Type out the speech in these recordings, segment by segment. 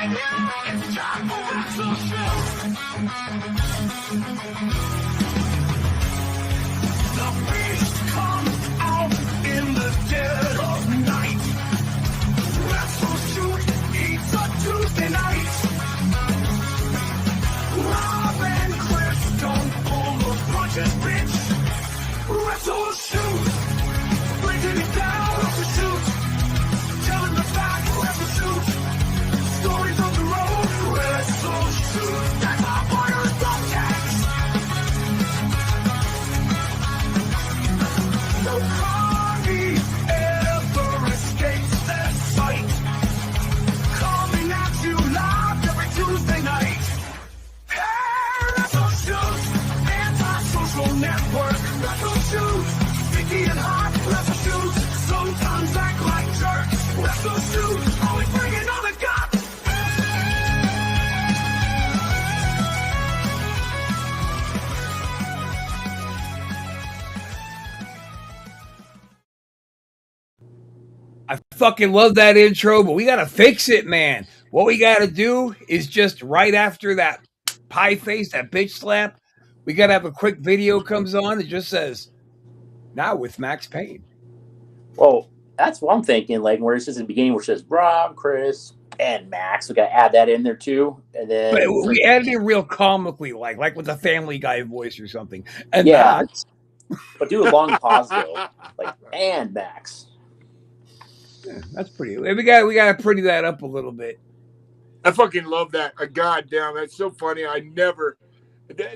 It's time for WrestleShoot. The beast comes out in the dead of night. WrestleShoot eats a Tuesday night. Rob and Chris don't pull the punches, bitch. WrestleShoot. Breaking it down, WrestleShoot. Telling the facts, WrestleShoot. Stories on the road, WrestleShoot. That's my partner's podcast. No party ever escapes their sight. Coming at you live every Tuesday night. Hey, WrestleShoot. Anti-social network, WrestleShoot. Sticky and hot, WrestleShoot. Sometimes act like jerks, WrestleShoot. Always bringing on the guts. I fucking love that intro, but we got to fix it, man. What we got to do is just right after that pie face, that bitch slap, we got to have a quick video comes on. It just says, now with Max Payne. Well, that's what I'm thinking. Like where it says in the beginning, where it says Rob, Chris, and Max. We got to add that in there too, and then But we added it real comically, like with a Family Guy voice or something. And yeah, that's, but do a long pause though, like and Max. yeah, that's pretty. We got to pretty that up a little bit. I fucking love that. God damn, that's so funny. I never.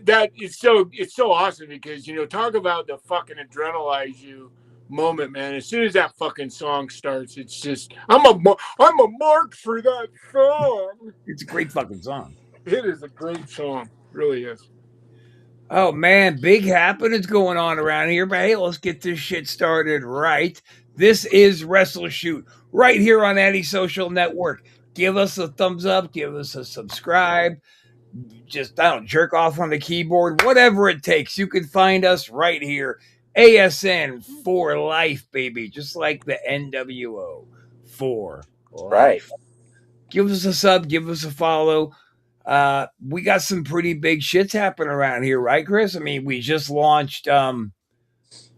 That is so. It's so awesome because talk about the fucking adrenalize you moment, man. As soon as that fucking song starts, it's just I'm a mark for that song. It's a great fucking song. It is a great song, really is. Oh man, big happenings going on around here, but hey, let's get this shit started right. This is WrestleShoot right here on any social network. Give us a thumbs up, give us a subscribe. Just jerk off on the keyboard, whatever it takes. You can find us right here. ASN for life, baby, just like the NWO for life. Right. Give us a sub, give us a follow. We got some pretty big shits happening around here, right, Chris? I mean, we just launched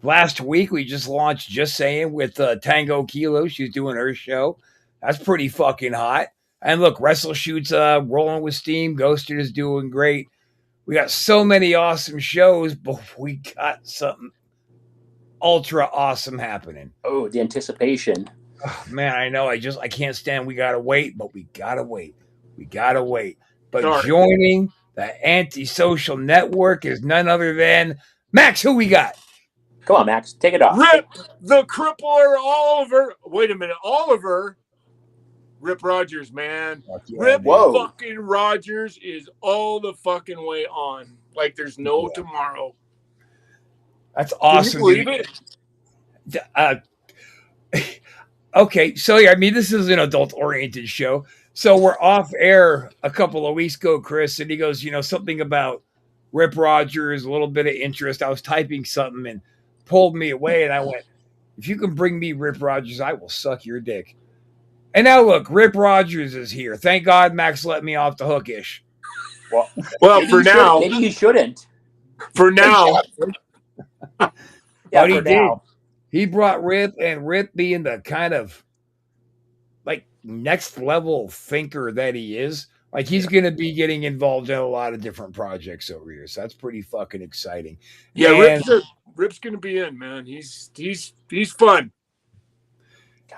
last week. We just launched Just Saying with Tango Kilo. She's doing her show. That's pretty fucking hot. And look, WrestleShoot's rolling with steam. Ghosted is doing great. We got so many awesome shows, but we got something ultra awesome happening. Oh, the anticipation. Oh, man, I know. I can't stand. We gotta wait, but we gotta wait. We gotta wait. But Sorry. Joining the antisocial network is none other than Max. Who we got? Come on, Max, take it off. Rip the Crippler Oliver. Wait a minute, Oliver. Rip Rogers, man. Yeah, Rip Whoa. fucking Rogers is all the fucking way on. Like there's no tomorrow. That's awesome. Can you believe it? Okay, so yeah, I mean, this is an adult-oriented show. So we're off air a couple of weeks ago, Chris, and he goes, something about Rip Rogers, a little bit of interest. I was typing something and pulled me away, and I went, if you can bring me Rip Rogers, I will suck your dick. And now look, Rip Rogers is here. Thank God Max let me off the hook-ish. Well, for now. Maybe you shouldn't. For now. Yeah, But he for did. now. He brought Rip, and Rip being the kind of like next level thinker that he is, like he's going to be getting involved in a lot of different projects over here. So that's pretty fucking exciting. Yeah, And- Rip's going to be in, man. He's fun.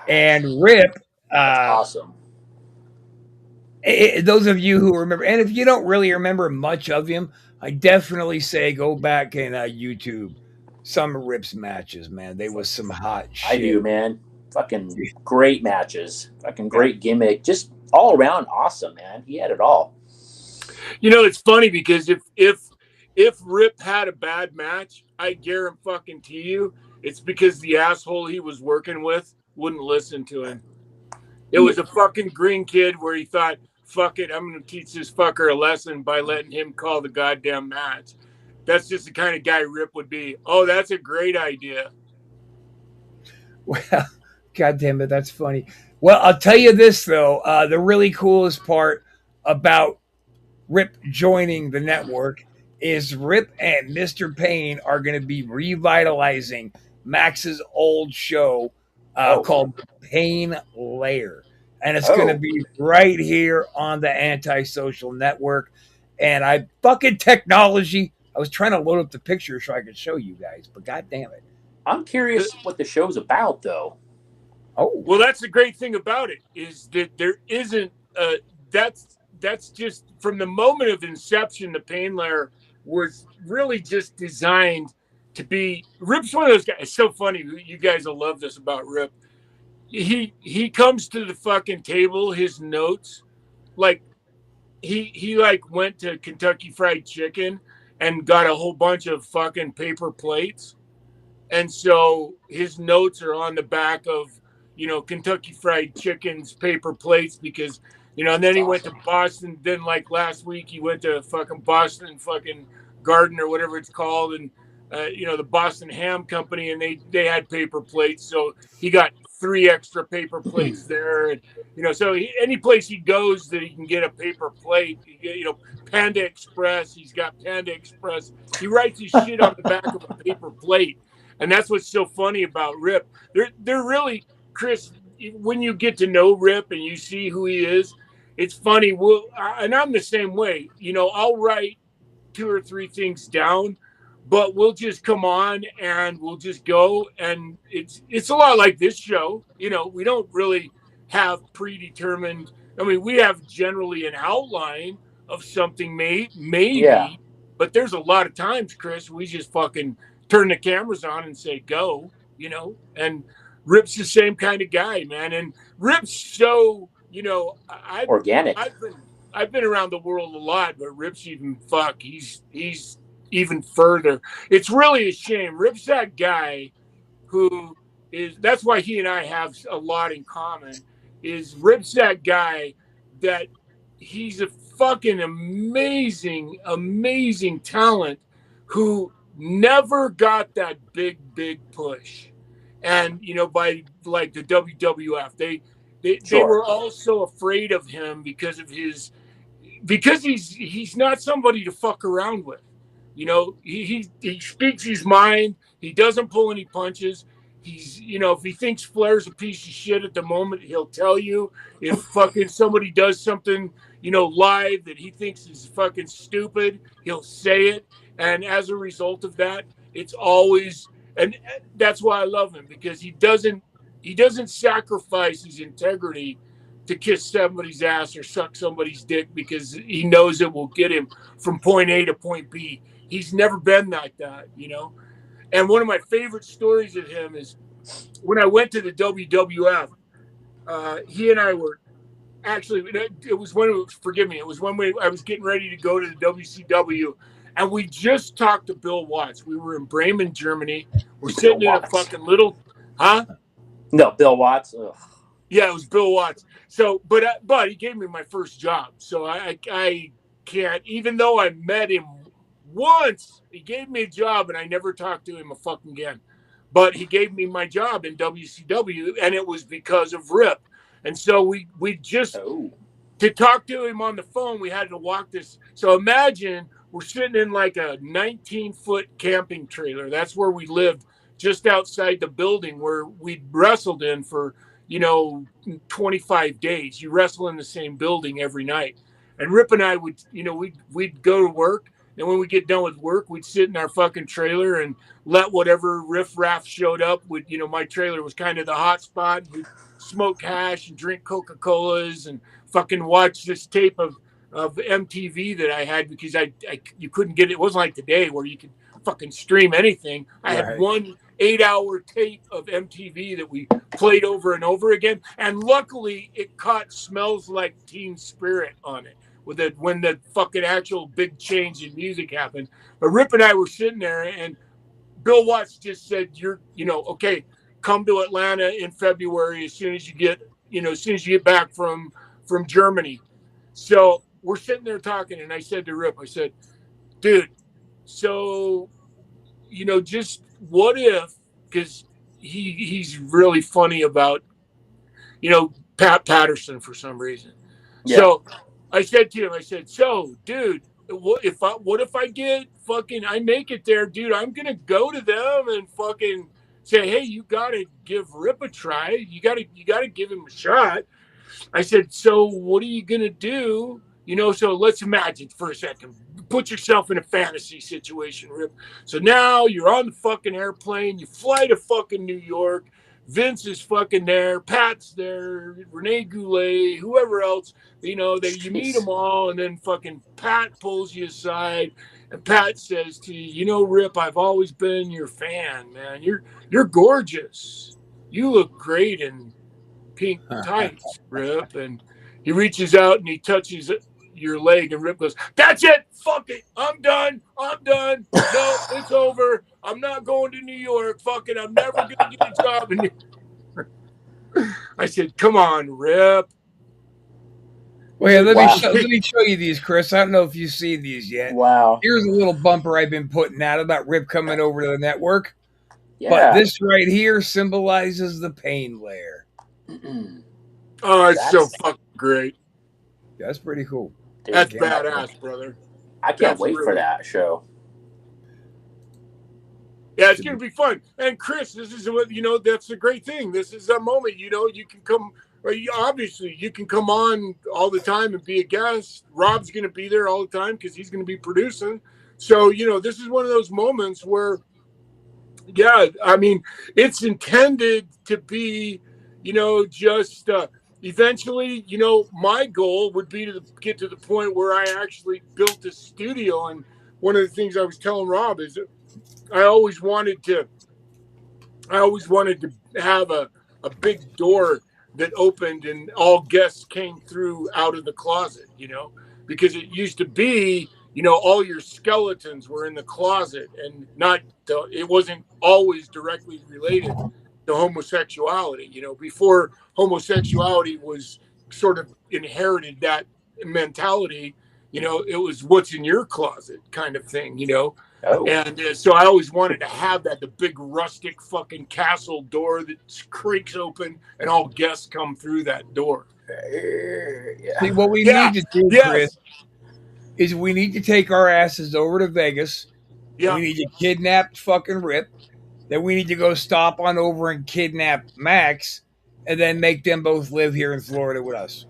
And Rip, That's awesome. those of you who remember, and if you don't really remember much of him, I definitely say go back and YouTube some of Rip's matches, man. They was some hot shit. I do, man. Fucking great matches. Fucking great gimmick. Just all around awesome, man. He had it all. It's funny because if Rip had a bad match, I guarantee you it's because the asshole he was working with wouldn't listen to him. It was a fucking green kid where he thought, fuck it, I'm going to teach this fucker a lesson by letting him call the goddamn match. That's just the kind of guy Rip would be. Oh, that's a great idea. Well, God damn it, that's funny. Well, I'll tell you this though, the really coolest part about Rip joining the network is Rip and Mr. Payne are going to be revitalizing Max's old show Oh. called Payne Lair. And it's going to Oh. be right here on the Antisocial Network. And I fucking technology. I was trying to load up the picture so I could show you guys, but god damn it. I'm curious what the show's about, though. Oh, Well, that's the great thing about it is that there isn't. That's just from the moment of inception. The Pain Lair was really just designed to be. Rip's one of those guys. It's so funny. You guys will love this about Rip. He comes to the fucking table. His notes, like he like went to Kentucky Fried Chicken and got a whole bunch of fucking paper plates, and so his notes are on the back of, Kentucky Fried Chicken's paper plates because, and then That's he went to awesome. Boston. Then, like last week, he went to fucking Boston fucking Garden or whatever it's called. And, the Boston Ham Company, and they had paper plates. So he got 3 extra paper plates there. And, so any place he goes that he can get a paper plate, Panda Express, he's got Panda Express. He writes his shit on the back of a paper plate. And that's what's so funny about Rip. They're really, Chris, when you get to know Rip and you see who he is, it's funny. And I'm the same way. I'll write 2 or 3 things down, but we'll just come on and we'll just go. And it's a lot like this show. We don't really have predetermined. I mean, we have generally an outline of something maybe, Yeah. but there's a lot of times, Chris, we just fucking turn the cameras on and say go, and Rip's the same kind of guy, man. And Rip's so, Organic. I've been around the world a lot, but Rip's he's even further. It's really a shame. Rip's that guy who that's why he and I have a lot in common. Is Rip's that guy that he's a fucking amazing talent who never got that big push. And by like the WWF, they Sure. were all so afraid of him because he's not somebody to fuck around with. He speaks his mind. He doesn't pull any punches. He's, if he thinks Flair's a piece of shit at the moment, he'll tell you. If fucking somebody does something, live that he thinks is fucking stupid, he'll say it. And as a result of that, it's always, and that's why I love him, because he doesn't sacrifice his integrity to kiss somebody's ass or suck somebody's dick because he knows it will get him from point A to point B. He's never been like that. And one of my favorite stories of him is when I went to the WWF. He and I were actually, it was when, forgive me, it was when I was getting ready to go to the WCW, and we just talked to Bill Watts. We were in Bremen, Germany. We're sitting in a fucking little, huh? No, Bill Watts. Ugh. Yeah, it was Bill Watts. So, but he gave me my first job. So I can't, even though I met him once, he gave me a job and I never talked to him a fucking again. But he gave me my job in WCW, and it was because of Rip. And so we just, to talk to him on the phone, we had to walk this. So imagine we're sitting in like a 19-foot camping trailer. That's where we lived, just outside the building where we'd wrestled in for 25 days. You wrestle in the same building every night. And Rip and I would, we'd go to work. And when we get done with work, we'd sit in our fucking trailer and let whatever riffraff showed up. My trailer was kind of the hot spot. We'd smoke hash and drink Coca-Colas and fucking watch this tape of MTV that I had because you couldn't get it. It wasn't like today where you could fucking stream anything. I had one 8-hour tape of MTV that we played over and over again. And luckily it caught Smells Like Teen Spirit on it when the fucking actual big change in music happened. But Rip and I were sitting there and Bill Watts just said, okay, come to Atlanta in February as soon as you get back from Germany. So we're sitting there talking and I said to Rip, I said, dude, so, just what if, because he's really funny about, Pat Patterson for some reason. Yeah. So I said to him, I said, so dude, what if I get fucking, I make it there, dude, I'm going to go to them and fucking say, hey, you got to give Rip a try. You got to give him a shot. I said, so what are you going to do? So let's imagine for a second, put yourself in a fantasy situation, Rip. So now you're on the fucking airplane, you fly to fucking New York. Vince is fucking there, Pat's there, Rene Goulet, whoever else, you meet them all, and then fucking Pat pulls you aside, and Pat says to you, Rip, I've always been your fan, man. You're gorgeous. You look great in pink tights, Rip. And he reaches out and he touches your leg, and Rip goes, that's it, fuck it, I'm done, no, it's over, I'm not going to New York, fucking, I'm never gonna get a job in New York. I said, come on, Rip. Well, yeah, let me show you these, Chris. I don't know if you've seen these yet. Wow. Here's a little bumper I've been putting out about Rip coming over to the network. Yeah. But this right here symbolizes the pain layer. Oh, it's so fucking great. That's pretty cool. Dude, that's badass, brother. I can't wait for that show. Yeah, it's going to be fun. And Chris, this is what, that's the great thing. This is a moment, you can come, obviously you can come on all the time and be a guest. Rob's going to be there all the time because he's going to be producing. So, this is one of those moments where, yeah, I mean, it's intended to be, just eventually, my goal would be to get to the point where I actually built a studio. And one of the things I was telling Rob is I always wanted to have a big door that opened and all guests came through out of the closet, because it used to be, all your skeletons were in the closet, and it wasn't always directly related to homosexuality, before homosexuality was sort of inherited that mentality, it was what's in your closet kind of thing, Oh. And so I always wanted to have the big rustic fucking castle door that creaks open and all guests come through that door. Yeah. See, what we need to do, Chris, is we need to take our asses over to Vegas. Yeah. We need to kidnap fucking Rip. Then we need to go stop on over and kidnap Max, and then make them both live here in Florida with us.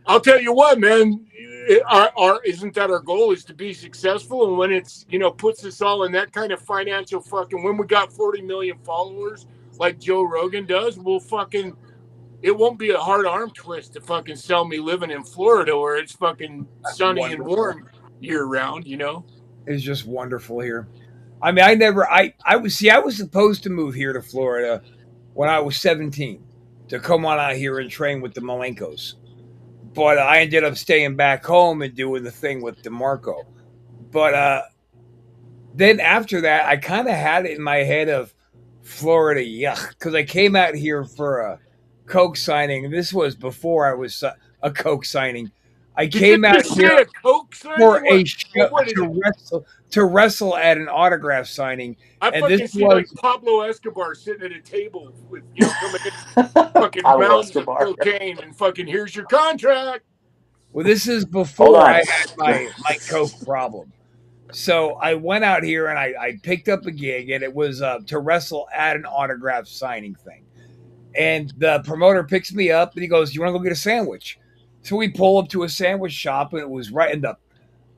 I'll tell you what, man. Isn't that our goal, is to be successful? And when it's, puts us all in that kind of financial fucking, when we got 40 million followers like Joe Rogan does, it won't be a hard arm twist to fucking sell me living in Florida where it's fucking sunny and warm year round, It's just wonderful here. I mean, I was supposed to move here to Florida when I was 17 to come on out here and train with the Malenkos. But I ended up staying back home and doing the thing with DeMarco. But then after that, I kind of had it in my head of Florida, yuck, because I came out here for a Coke signing. This was before I was a Coke signing. I came out here for a show to wrestle at an autograph signing. I fucking see like Pablo Escobar sitting at a table with fucking mountains of cocaine and fucking, here's your contract. Well, this is before I had my Coke problem. So I went out here and I picked up a gig, and it was to wrestle at an autograph signing thing. And the promoter picks me up and he goes, "You want to go get a sandwich?" So we pull up to a sandwich shop, and it was right in the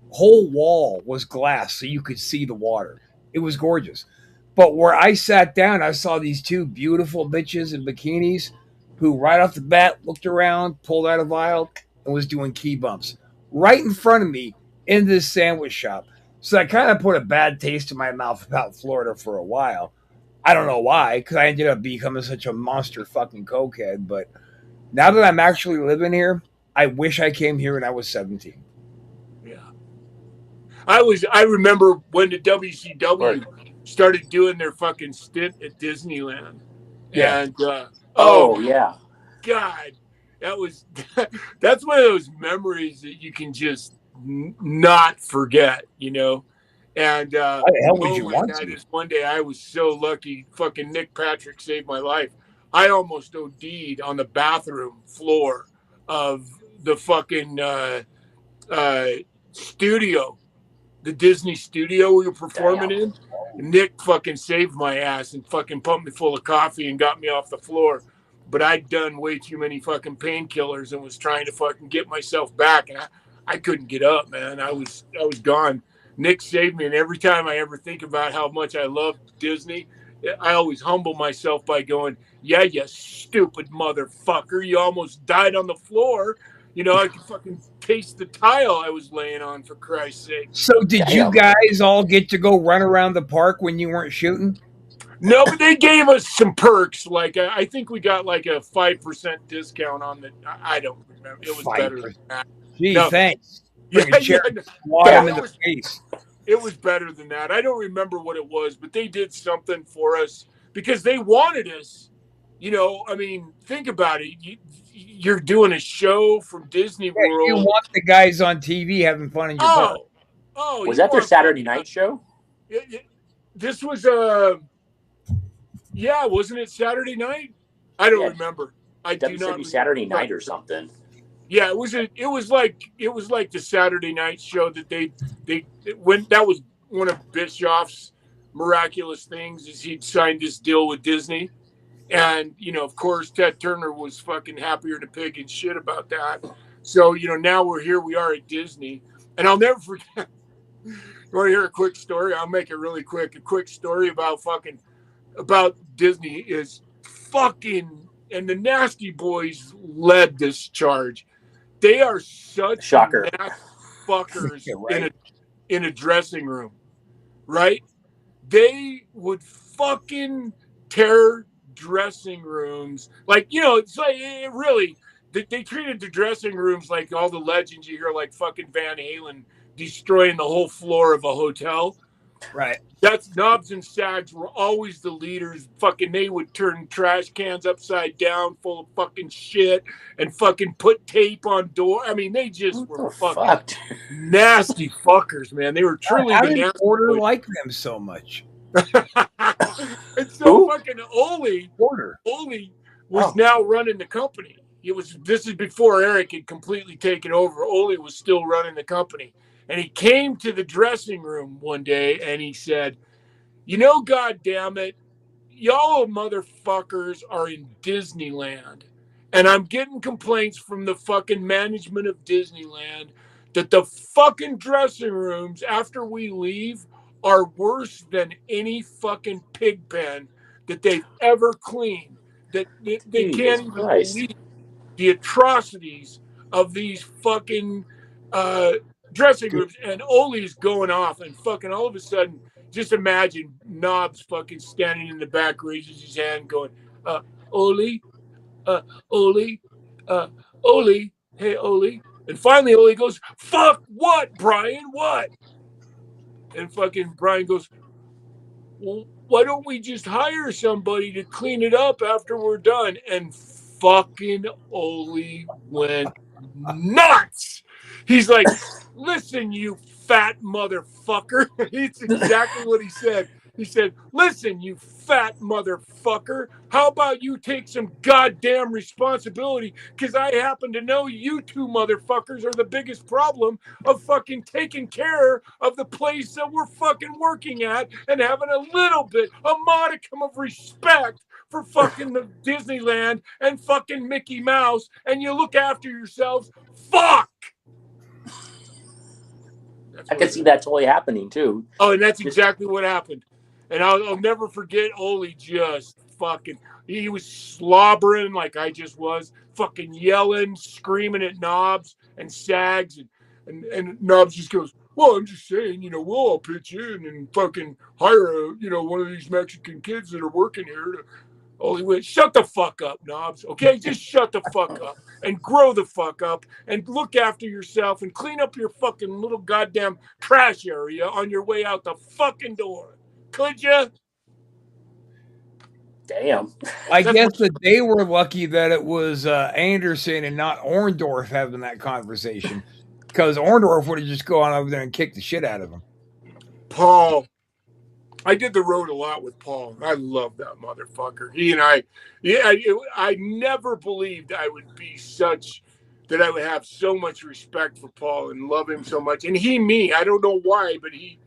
whole wall was glass, so you could see the water. It was gorgeous. But where I sat down, I saw these two beautiful bitches in bikinis who right off the bat looked around, pulled out a vial, and was doing key bumps right in front of me in this sandwich shop. So I kind of put a bad taste in my mouth about Florida for a while. I don't know why, because I ended up becoming such a monster fucking cokehead. But now that I'm actually living here, I wish I came here when I was 17. Yeah. I remember when the WCW started doing their fucking stint at Disneyland. Yeah. And, yeah. God, that's one of those memories that you can just not forget, And Why the hell would you oh my want God, to? this one day I was so lucky. Fucking Nick Patrick saved my life. I almost OD'd on the bathroom floor of the fucking studio, the Disney studio we were performing Damn. in. Nick fucking saved my ass and fucking pumped me full of coffee and got me off the floor. But I'd done way too many fucking painkillers and was trying to fucking get myself back. And I couldn't get up, man. I was gone. Nick saved me. And every time I ever think about how much I love Disney, I always humble myself by going, yeah, you stupid motherfucker. You almost died on the floor. You know, I could fucking taste the tile I was laying on, for Christ's sake. So did you Damn. guys all get to go run around the park when you weren't shooting? No, but they gave us some perks. Like I think we got like a 5% discount on the. I don't remember. It was better than 5%. that. Gee, No. thanks. Yeah, Bring a chair, yeah. swat Yeah, him in it the was- face. It was better than that. I don't remember what it was, but they did something for us because they wanted us. You know, I mean, think about it. You're doing a show from Disney You World. want the guys on TV having fun in your park. Oh, Was you that their want Saturday fucking- night show? This was yeah, wasn't it Saturday night? I don't Yeah. remember. I do That should not be Saturday remember. night or something. Yeah, it was like the Saturday night show that they went. That was one of Bischoff's miraculous things is he'd signed this deal with Disney, and you know, of course, Ted Turner was fucking happier than a pig and shit about that. So you know, now we are at Disney, and I'll never forget. You want to hear a quick story? I'll make it really quick. A quick story about Disney is fucking, and the Nasty Boys led this charge. They are such Shocker. nasty fuckers Yeah, right. in a dressing room, right? They would fucking tear dressing rooms. Like, you know, it's like really, they treated the dressing rooms like all the legends you hear, like fucking Van Halen destroying the whole floor of a hotel. Right. That's Knobs and Sags were always the leaders. Fucking, they would turn trash cans upside down full of fucking shit and fucking put tape on door. I mean, they just What were the fucking fuck? nasty fuckers, man. They were truly How the did nasty Porter boys. like them so much? And so Who? fucking Ole Porter. was Oh. now running the company. This is before Eric had completely taken over. Ole was still running the company. And he came to the dressing room one day and he said, you know, God damn it, y'all motherfuckers are in Disneyland. And I'm getting complaints from the fucking management of Disneyland that the fucking dressing rooms after we leave are worse than any fucking pig pen that they've ever cleaned. That they Jesus can't even Christ. believe the atrocities of these fucking dressing rooms. And Ole's going off, and fucking all of a sudden, just imagine Knobs fucking standing in the back, raises his hand, going, Ole, Ole, Ole, hey, Ole. And finally, Ole goes, fuck what, Brian, what? And fucking Brian goes, well, why don't we just hire somebody to clean it up after we're done? And fucking Ole went nuts. He's like, listen, you fat motherfucker. It's exactly what he said. He said, listen, you fat motherfucker. How about you take some goddamn responsibility? Because I happen to know you two motherfuckers are the biggest problem of fucking taking care of the place that we're fucking working at and having a little bit, a modicum of respect for fucking the Disneyland and fucking Mickey Mouse, and you look after yourselves. Fuck! I can see that totally happening too. Oh, and that's exactly what happened. And I'll never forget Ole just fucking, he was slobbering like I just was, fucking yelling, screaming at Knobs and Sags. And Knobs just goes, well, I'm just saying, you know, we'll all pitch in and fucking hire one of these Mexican kids that are working here to. Ole went, shut the fuck up, Knobs. Okay, just shut the fuck up and grow the fuck up and look after yourself and clean up your fucking little goddamn trash area on your way out the fucking door. Could you? Damn. I That's guess what- that they were lucky that it was Anderson and not Orndorff having that conversation, because Orndorff would have just gone over there and kicked the shit out of him. Paul. I did the road a lot with Paul. I love that motherfucker. He and I, yeah, I never believed I would be that I would have so much respect for Paul and love him so much. And me, I don't know why, but he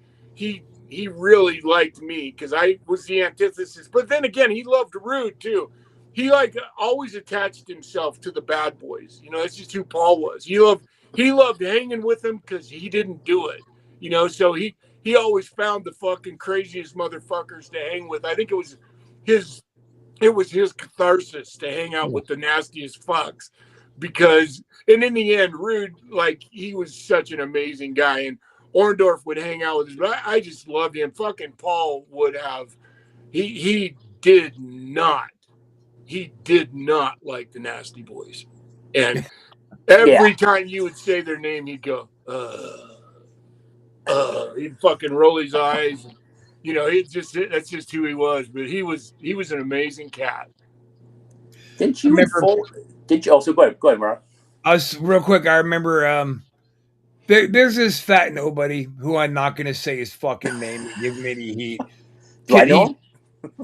really liked me because I was the antithesis. But then again, he loved Rude too. He like always attached himself to the bad boys. That's just who Paul was. He loved hanging with them because he didn't do it. So he always found the fucking craziest motherfuckers to hang with. I think his his catharsis to hang out with the nastiest fucks and in the end, Rude, like, he was such an amazing guy, and Orndorff would hang out with his, I just loved him. Fucking Paul would have, he did not like the Nasty Boys. And every time you would say their name, he'd go, he'd fucking roll his eyes. That's just who he was. But he was an amazing cat. Didn't you? Did you also go ahead, Mark? I was real quick. I remember there's this fat nobody who I'm not going to say his fucking name and give him any heat. Do I know him?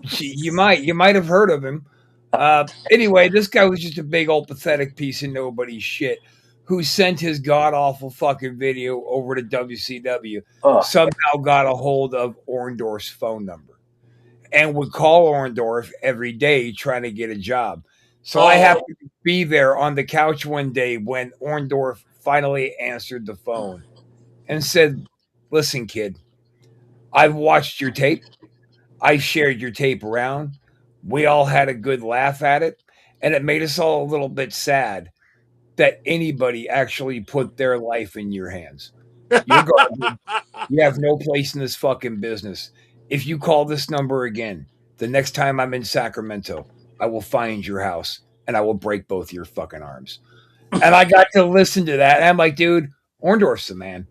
You might have heard of him. Anyway, this guy was just a big old pathetic piece of nobody's shit who sent his god awful fucking video over to WCW. Somehow got a hold of Orndorff's phone number and would call Orndorff every day trying to get a job. So I happened to be there on the couch one day when Orndorff finally answered the phone and said, "Listen, kid, I've watched your tape. I shared your tape around. We all had a good laugh at it, and it made us all a little bit sad that anybody actually put their life in your hands. You're garbage. You have no place in this fucking business. If you call this number again, the next time I'm in Sacramento, I will find your house and I will break both your fucking arms." And I got to listen to that, and I'm like, dude, Orndorff's the man.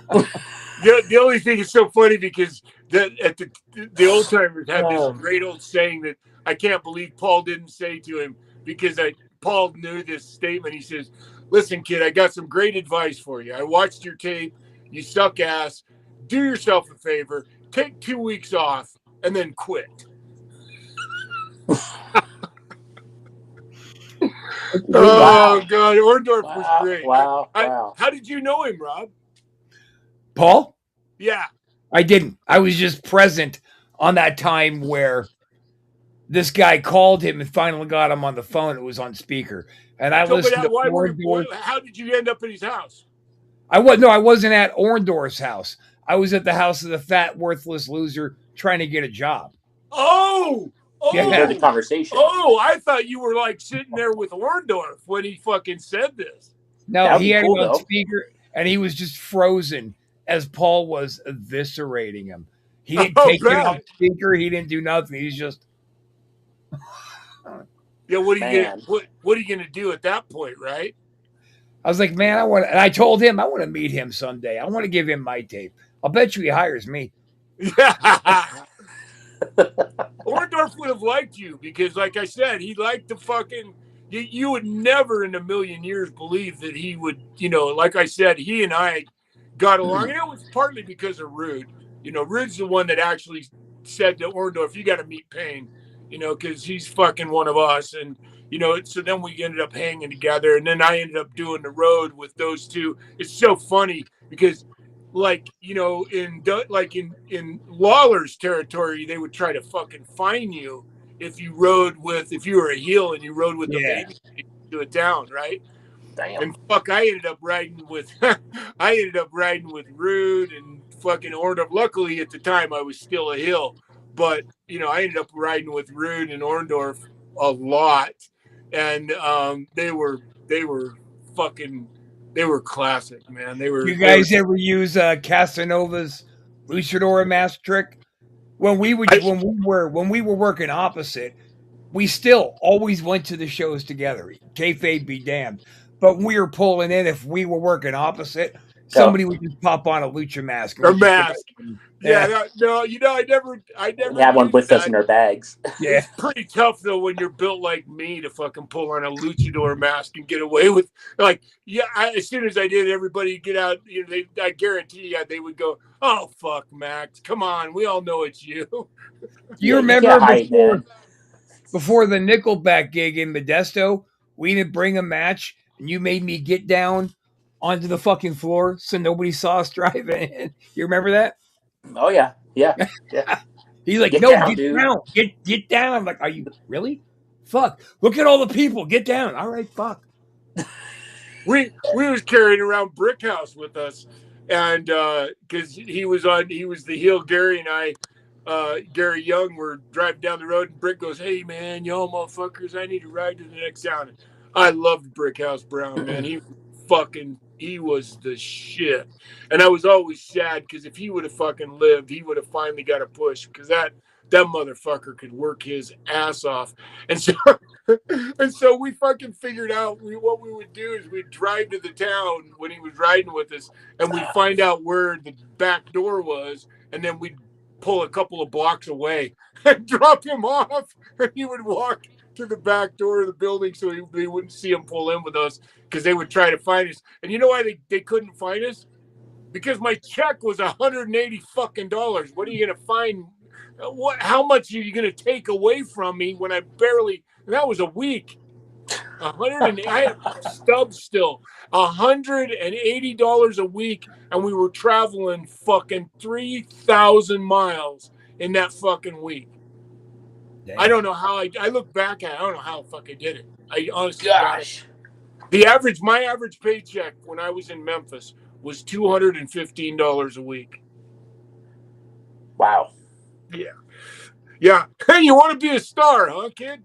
The only thing is so funny because the old timers had this great old saying that I can't believe Paul didn't say to him, because Paul knew this statement. He says, "Listen, kid, I got some great advice for you. I watched your tape. You suck ass. Do yourself a favor. Take 2 weeks off and then quit." Oh, God. Orndorff was great. Wow. How did you know him, Rob? Paul? Yeah. I didn't. I was just present on that time where this guy called him and finally got him on the phone. It was on speaker. And I listened to Orndorff. How did you end up at his house? I wasn't at Orndorff's house. I was at the house of the fat, worthless loser trying to get a job. You heard the conversation. I thought you were like sitting there with Orndorff when he fucking said this. No, he had him on speaker, and he was just frozen as Paul was eviscerating him. He didn't take it off speaker. He didn't do nothing. He's just. Yeah, what are you gonna do at that point, right? I was like, man, and I told him I want to meet him someday. I want to give him my tape. I'll bet you he hires me. Orndorff would have liked you because, like I said, he liked the fucking. You would never in a million years believe that he would, like I said, he and I got along. And it was partly because of Rude. Rude's the one that actually said to Orndorff, "You got to meet Payne," because he's fucking one of us. And, so then we ended up hanging together. And then I ended up doing the road with those two. It's so funny because, in Lawler's territory, they would try to fucking fine you if you were a heel and you rode with the baby to a town, right? Damn. And I ended up riding with Rude and fucking Orndorff. Luckily at the time I was still a heel, but I ended up riding with Rude and Orndorff a lot, and they were classic, man. You guys ever use Casanova's Luchador mask trick? When we were working opposite, we still always went to the shows together. Kayfabe be damned. But when we were pulling in, if we were working opposite, somebody would just pop on a lucha mask and Or we just get mask. yeah. No, I never We have one used with that. us in our bags. Yeah. It's pretty tough though when you're built like me to fucking pull on a luchador mask and get away with like as soon as I did, everybody get out. You know, I guarantee you they would go, "Oh fuck, Max, come on, we all know it's you." Do you Yeah, you remember can't hide, man. before the Nickelback gig in Modesto, we didn't bring a match and you made me get down onto the fucking floor so nobody saw us driving in. You remember that? Oh yeah, yeah. He's like, Get no, down, get dude. down. Get down. I'm like, are you really? Fuck. Look at all the people. Get down. All right, fuck. We was carrying around Brickhouse with us, and because he was the heel. Gary and I, Gary Young, were driving down the road, and Brick goes, "Hey man, y'all motherfuckers, I need to ride to the next town." I loved Brickhouse Brown, man. He was the shit, and I was always sad because if he would have fucking lived, he would have finally got a push because that motherfucker could work his ass off, and so. And so we fucking figured out what we would do is we'd drive to the town when he was riding with us and we'd find out where the back door was and then we'd pull a couple of blocks away and drop him off and he would walk to the back door of the building so they wouldn't see him pull in with us because they would try to find us. And you know why they couldn't find us? Because my check was $180 fucking dollars. What are you gonna find? How much are you gonna take away from me when I barely? That was a week. I have stubs still. $180 a week, and we were traveling fucking 3,000 miles in that fucking week. Damn. I don't know how I look back at it. I don't know how the fuck I did it. I honestly Gosh. my average paycheck when I was in Memphis was $215 a week. Wow. Yeah. Hey, you want to be a star, huh, kid?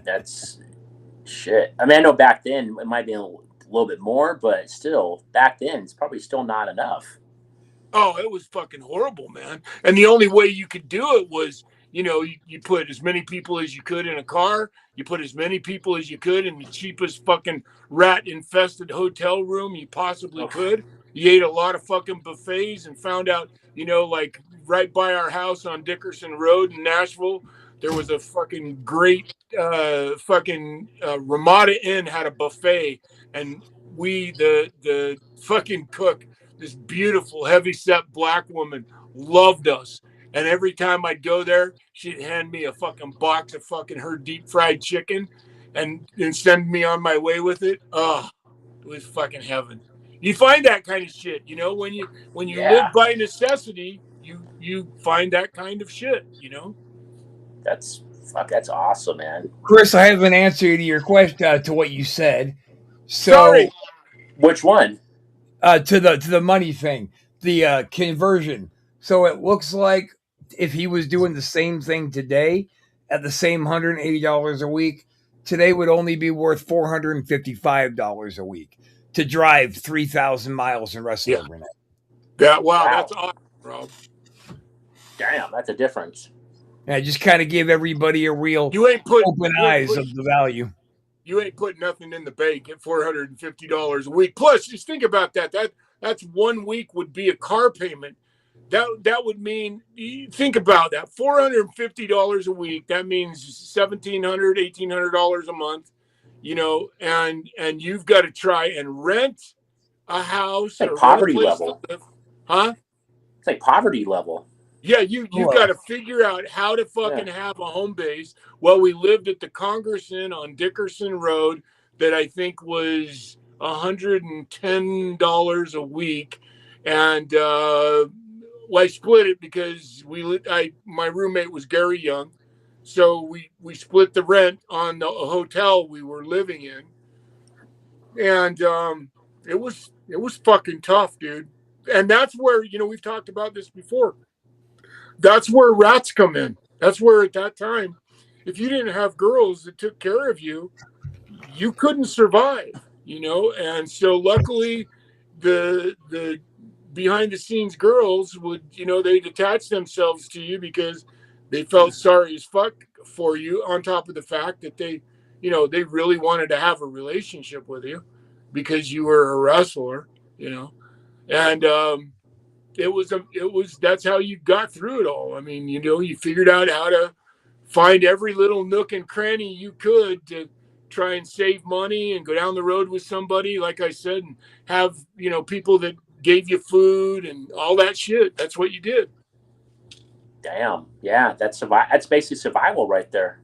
That's shit. I mean, I know back then it might be a little bit more, but still, back then it's probably still not enough. Oh, it was fucking horrible, man. And the only way you could do it was, you put as many people as you could in a car. You put as many people as you could in the cheapest fucking rat-infested hotel room you possibly could. You ate a lot of fucking buffets and found out, like right by our house on Dickerson Road in Nashville, there was a fucking great Ramada Inn had a buffet, and the fucking cook, this beautiful heavy-set black woman, loved us. And every time I'd go there, she'd hand me a fucking box of fucking her deep fried chicken and send me on my way with it. Oh, it was fucking heaven. You find that kind of shit, when you live by necessity, you find that kind of shit, That's awesome, man. Chris, I have an answer to your question to what you said. So, Sorry. Which one? To the money thing, the conversion. So it looks like if he was doing the same thing today at the same $180 a week, today would only be worth $455 a week to drive 3,000 miles and wrestle overnight. Wow, that's awesome, Rob. Damn, that's a difference. And I just kind of give everybody a real open eyes of the value. You ain't putting nothing in the bank at $450 a week. Plus, just think about that. That's 1 week would be a car payment. That would mean, think about that, $450 a week. That means $1,700, $1,800 a month. And you've got to try and rent a house. It's like poverty level. Huh? It's like poverty level. Yeah, you've got to figure out how to fucking have a home base. Well, we lived at the Congress Inn on Dickerson Road that I think was $110 a week. And I split it because my roommate was Gary Young. So we split the rent on the hotel we were living in. And it was fucking tough, dude. And that's where, we've talked about this before. That's where rats come in. That's where at that time, if you didn't have girls that took care of you, you couldn't survive, And so luckily the behind the scenes girls would, they'd attach themselves to you because they felt sorry as fuck for you, on top of the fact that they really wanted to have a relationship with you. because you were a wrestler, and that's how you got through it all. I mean, you figured out how to find every little nook and cranny you could to try and save money and go down the road with somebody, like I said, and have, people that gave you food and all that shit. That's what you did. Damn. Yeah, that's basically survival right there.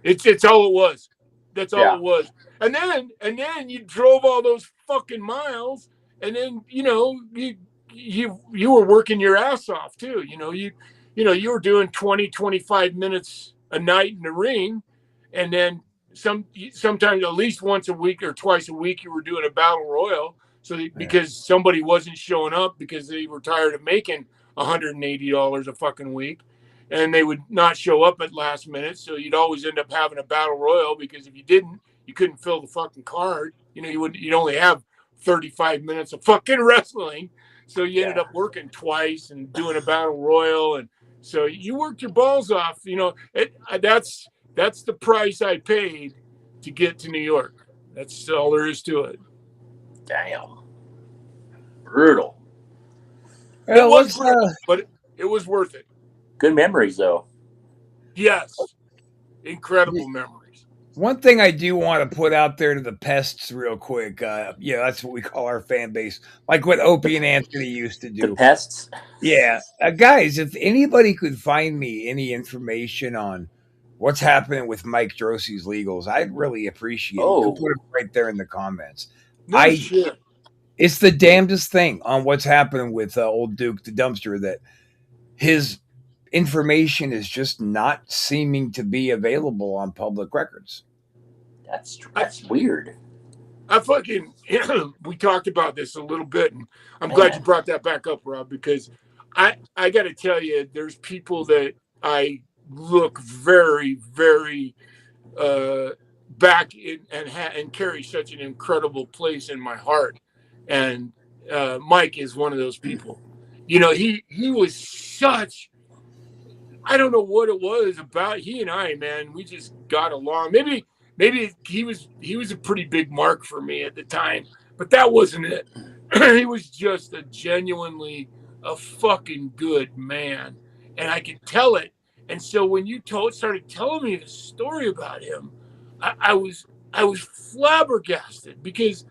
It's all it was. That's all Yeah. it was. And then you drove all those fucking miles, and then you were working your ass off too. You were doing 20, 25 minutes a night in the ring, and then sometimes at least once a week or twice a week you were doing a battle royal. So because somebody wasn't showing up because they were tired of making $180 a fucking week, and they would not show up at last minute. So you'd always end up having a battle royal, because if you didn't, you couldn't fill the fucking card. You'd only have 35 minutes of fucking wrestling. So you ended up working twice and doing a battle royal. And so you worked your balls off. That's the price I paid to get to New York. That's all there is to it. Damn. Brutal. It was brutal, but it was worth it. Good memories, though. Yes. Incredible memories. One thing I do want to put out there to the pests real quick, that's what we call our fan base, like what Opie and Anthony used to do. The pests? Yeah. Guys, if anybody could find me any information on what's happening with Mike Drosy's legals, I'd really appreciate it. You can put it right there in the comments. No shit. It's the damnedest thing on what's happening with old Duke the Dumpster, that his information is just not seeming to be available on public records. That's weird. We talked about this a little bit, and I'm glad you brought that back up, Rob, because I got to tell you, there's people that I look very, very back in and carry such an incredible place in my heart, and Mike is one of those people. He was such. I don't know what it was about he and I, man. We just got along. Maybe he was a pretty big mark for me at the time, but that wasn't it. He was just genuinely a fucking good man, and I could tell it. And so when you started telling me the story about him, I was flabbergasted, because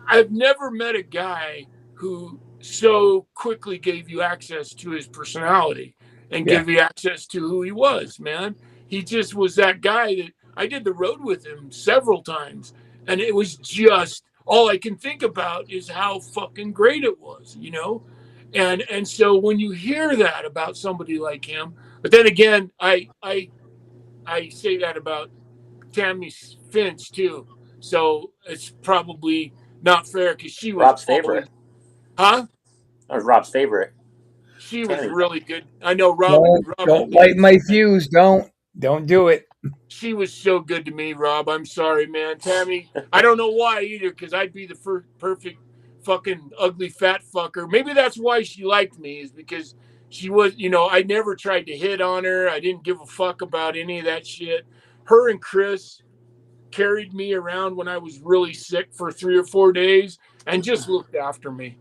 I've never met a guy who so quickly gave you access to his personality and gave you access to who he was, man. He just was that guy that I did the road with him several times, and it was just all I can think about is how fucking great it was, And so when you hear that about somebody like him, but then again, I say that about Tammy Finch too. So it's probably not fair, because she was Rob's favorite. Huh? That was Rob's favorite. She was really good. I know Rob. Don't light my fuse. Don't do it. She was so good to me, Rob. I'm sorry, man. Tammy, I don't know why either, because I'd be the perfect fucking ugly fat fucker. Maybe that's why she liked me, is because she was, I never tried to hit on her. I didn't give a fuck about any of that shit. Her and Chris carried me around when I was really sick for 3 or 4 days and just looked after me.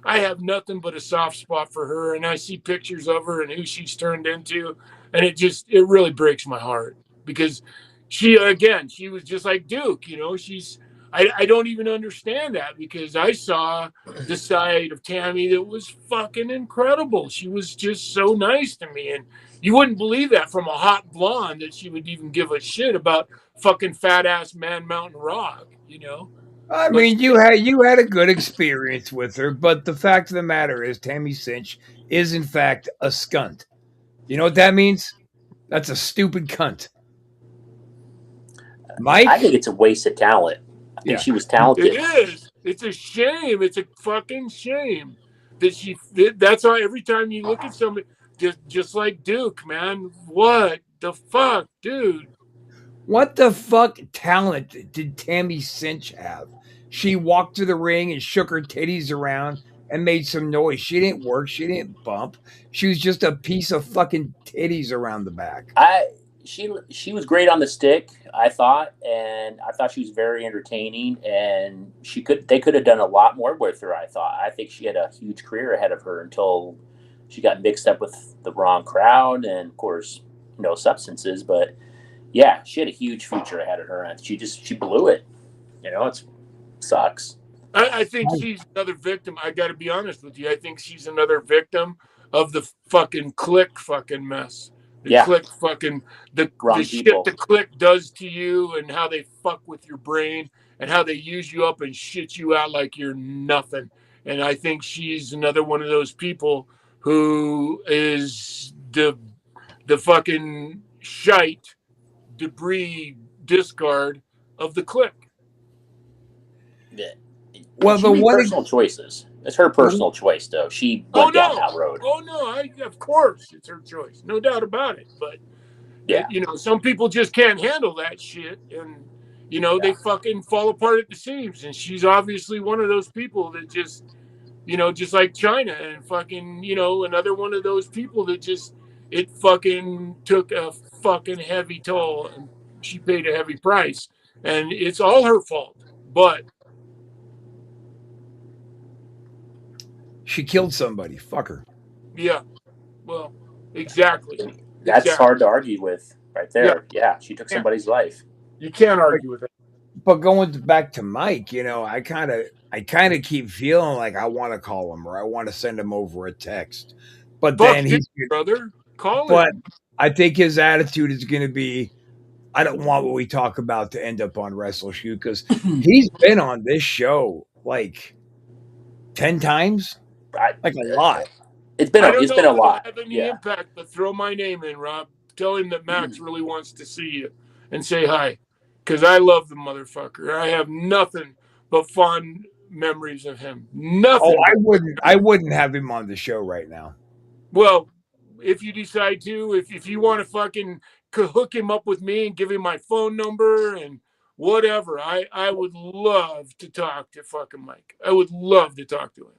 I have nothing but a soft spot for her, and I see pictures of her and who she's turned into, and it really breaks my heart, because she was just like Duke, I don't even understand that, because I saw the side of Tammy that was fucking incredible. She was just so nice to me, and you wouldn't believe that from a hot blonde, that she would even give a shit about fucking fat ass Man Mountain Rock, I mean, you had a good experience with her, but the fact of the matter is, Tammy Cinch is in fact a scunt. You know what that means? That's a stupid cunt. Mike, I think it's a waste of talent. I think she was talented. It is. It's a shame. It's a fucking shame that that's why every time you look at somebody, just like Duke, man. What the fuck, dude? What the fuck talent did Tammy Cinch have? She walked to the ring and shook her titties around and made some noise. She didn't work. She didn't bump. She was just a piece of fucking titties around the back. she was great on the stick, I thought, and I thought she was very entertaining. And they could have done a lot more with her. I think she had a huge career ahead of her until she got mixed up with the wrong crowd and, of course, substances. But yeah, she had a huge future ahead of her, and she blew it. It sucks. I think she's another victim. I got to be honest with you. I think she's another victim of the fucking click fucking mess. The click fucking the shit people. the click does to you, and how they fuck with your brain, and how they use you up and shit you out like you're nothing. And I think she's another one of those people who is the fucking shite debris discard of the click. Yeah. Well, she made personal choices. It's her personal choice, though. She went down that road. Oh no! Of course, it's her choice, no doubt about it. But yeah, some people just can't handle that shit, and they fucking fall apart at the seams. And she's obviously one of those people that just, just like China, and fucking, another one of those people that just it fucking took a fucking heavy toll, and she paid a heavy price, and it's all her fault. But she killed somebody. Fuck her. Yeah. Well, exactly. That's hard to argue with right there. Yeah, she took somebody's life. You can't argue with it. But going back to Mike, I kind of keep feeling like I want to call him or I want to send him over a text. But then he's brother, call but him. I think his attitude is going to be, I don't want what we talk about to end up on WrestleShoot, because he's been on this show like 10 times, like a lot. It's been a lot. Have any impact, but throw my name in, Rob. Tell him that Max really wants to see you and say hi, because I love the motherfucker. I have nothing but fond memories of him. Nothing. Oh, I wouldn't have him on the show right now. Well, if you decide to, if you want to fucking hook him up with me and give him my phone number and whatever, I would love to talk to fucking Mike. I would love to talk to him.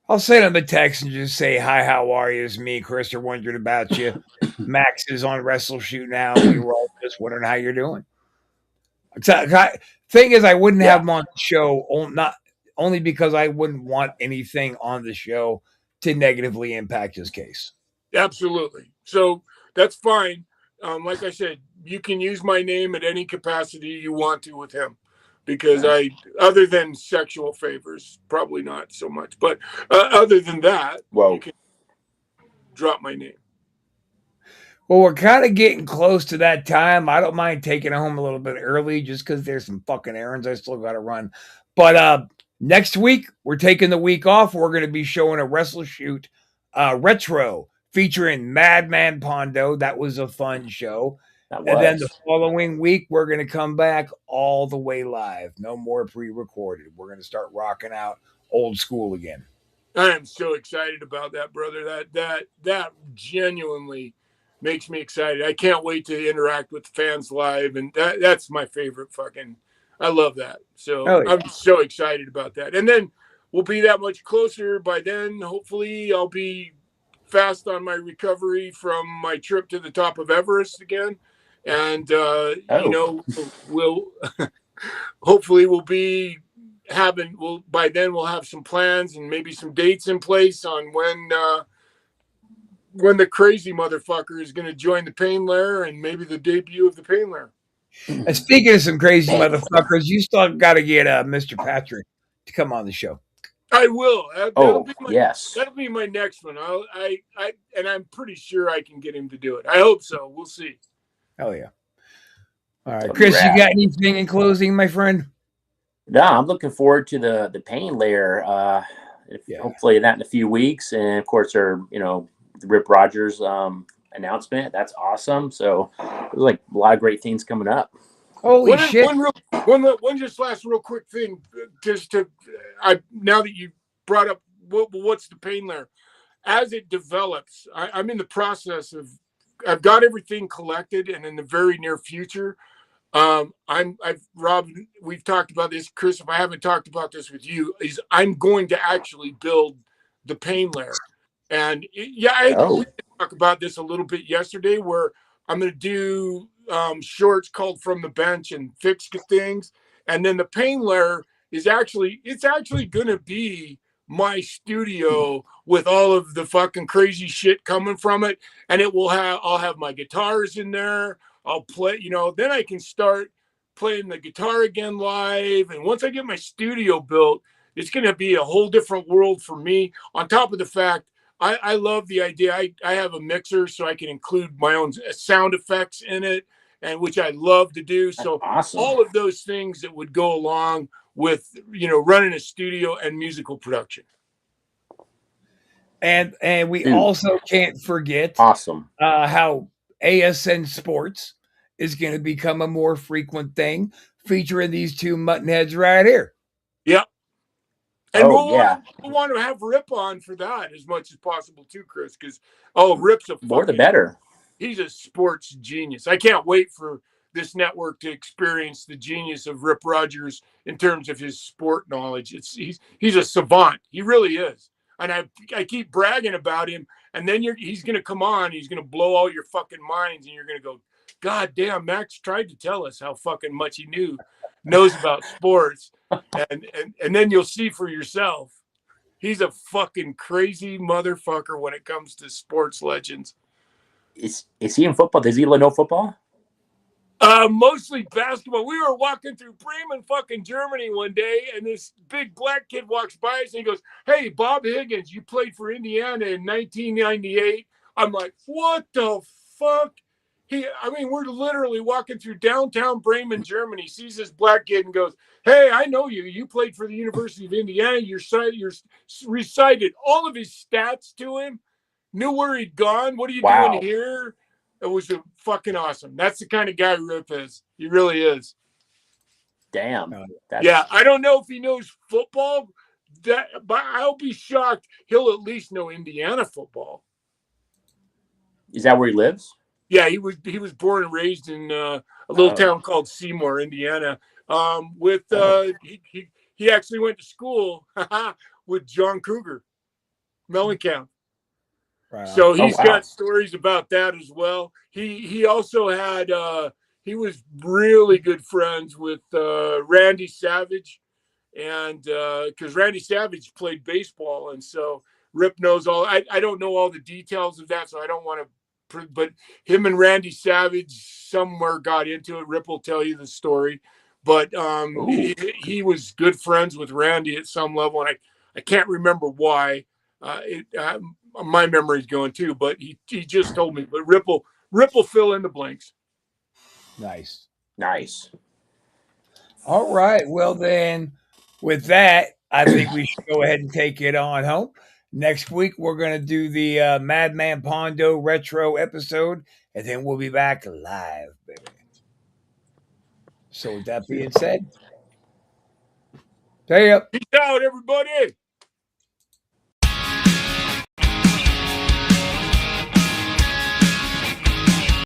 I'll send him a text and just say, hi, how are you? It's me, Chris. We're wondering about you. Max is on WrestleShoot now. We were all just wondering how you're doing. Thing is, I wouldn't have him on the show, not only because I wouldn't want anything on the show to negatively impact his case. Absolutely. So that's fine. Like I said, you can use my name at any capacity you want to with him, because other than sexual favors, probably not so much, but other than that, you can drop my name. Well, we're kind of getting close to that time. I don't mind taking it home a little bit early just because there's some fucking errands I still got to run. But next week, we're taking the week off. We're going to be showing a WrestleShoot retro featuring Madman Pondo. That was a fun show. And then the following week, we're going to come back all the way live. No more pre-recorded. We're going to start rocking out old school again. I am so excited about that, brother. That genuinely makes me excited. I can't wait to interact with fans live, and that's my favorite fucking. I love that. So I'm so excited about that. And then we'll be that much closer by then. Hopefully, I'll be fast on my recovery from my trip to the top of Everest again. And, we'll hopefully by then we'll have some plans and maybe some dates in place on when the crazy motherfucker is going to join the Pain Lair, and maybe the debut of the Pain Lair. And speaking of some crazy motherfuckers, you still got to get Mr. Patrick to come on the show. I will. Yes. That'll be my next one. And I'm pretty sure I can get him to do it. I hope so. We'll see. Hell yeah. All right, Chris, you got anything in closing, my friend? No, I'm looking forward to the Pain Lair. Hopefully that in a few weeks. And of course, the Rip Rogers announcement. That's awesome. So there's like a lot of great things coming up. Holy shit. One just last real quick thing. Now that you brought up what's the Pain Lair, as it develops, I'm in the process of, I've got everything collected, and in the very near future, Rob, we've talked about this, Chris, if I haven't talked about this with you, is I'm going to actually build the Pain Lair. And we did talk about this a little bit yesterday, where I'm going to do shorts called From the Bench and Fix Things. And then the Pain Lair is actually going to be my studio with all of the fucking crazy shit coming from it. And I'll have my guitars in there. I'll play, then I can start playing the guitar again live. And once I get my studio built, it's going to be a whole different world for me. On top of the fact, I love the idea. I have a mixer, so I can include my own sound effects in it, and which I love to do. So awesome. All of those things that would go along with running a studio and musical production. And we also can't forget awesome how ASN Sports is going to become a more frequent thing, featuring these two muttonheads right here. Yep. And we'll want to have Rip on for that as much as possible too, Chris, because Rip's more the better. He's a sports genius. I can't wait for this network to experience the genius of Rip Rogers in terms of his sport knowledge. He's a savant. He really is. And I keep bragging about him, and then he's going to come on. He's going to blow all your fucking minds, and you're going to go, God damn, Max tried to tell us how fucking much he knows about sports. And then you'll see for yourself. He's a fucking crazy motherfucker when it comes to sports legends. Is he in football? Does he know football? Mostly basketball. We were walking through Bremen, fucking Germany one day, and this big black kid walks by us and he goes, "Hey, Bob Higgins, you played for Indiana in 1998." I'm like, "What the fuck?" We're literally walking through downtown Bremen, Germany, sees this black kid and goes, "Hey, I know you. You played for the University of Indiana. You're recited all of his stats to him, knew where he'd gone. What are you doing here?" It was fucking awesome. That's the kind of guy Rip is. He really is. Damn. I don't know if he knows football, but I'll be shocked. He'll at least know Indiana football. Is that where he lives? Yeah, he was born and raised in a little town called Seymour, Indiana. He actually went to school with John Cougar, Mellencamp. Right. So he's got stories about that as well. He also had he was really good friends with Randy Savage, and because Randy Savage played baseball, and so Rip knows all. I don't know all the details of that, so I don't want to. But him and Randy Savage somewhere got into it. Rip will tell you the story, but he was good friends with Randy at some level, and I can't remember why. My memory's going too, but he just told me. But Rip will fill in the blanks. Nice. All right. Well, then, with that, I think we should go ahead and take it on home. Next week, we're going to do the Madman Pondo retro episode, and then we'll be back live, baby. So, with that being said, stay up. Peace out, everybody.